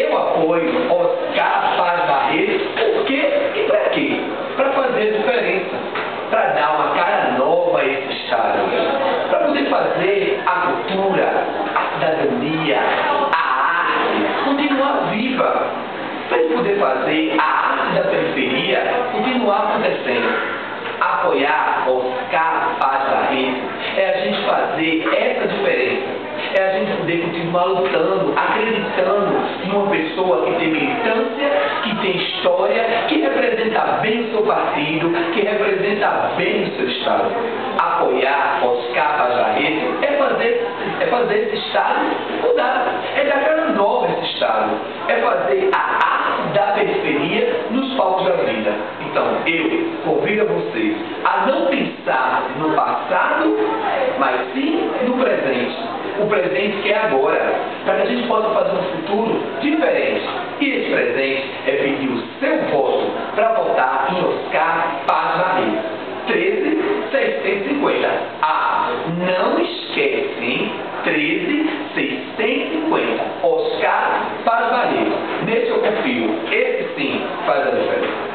Eu apoio Oscar Paz Barreto. Por quê e para quê? Para fazer a diferença, para dar uma cara nova a esse Estado, para poder fazer a cultura, a cidadania, a arte continuar viva, para ele poder fazer a arte da periferia continuar acontecendo. Apoiar Oscar Paz Barreto é a gente fazer essa diferença, é a gente poder continuar lutando, acreditando em uma pessoa que tem militância, que tem história, que representa bem o seu partido, que representa bem o seu Estado. Apoiar Oscar Paz Barreto é fazer esse Estado mudar, é dar cara nova a esse Estado, é fazer a arte da periferia nos palcos da vida. Então, eu convido a vocês a não pensar no passado, mas sim no presente. O presente que é agora, para que a gente possa fazer um futuro diferente. E esse presente é pedir o seu voto para votar em Oscar Paz Barreto. 13.650. Ah, não esquece, hein? 13.650. Oscar Paz Barreto. Nesse eu confio. Esse sim faz a diferença.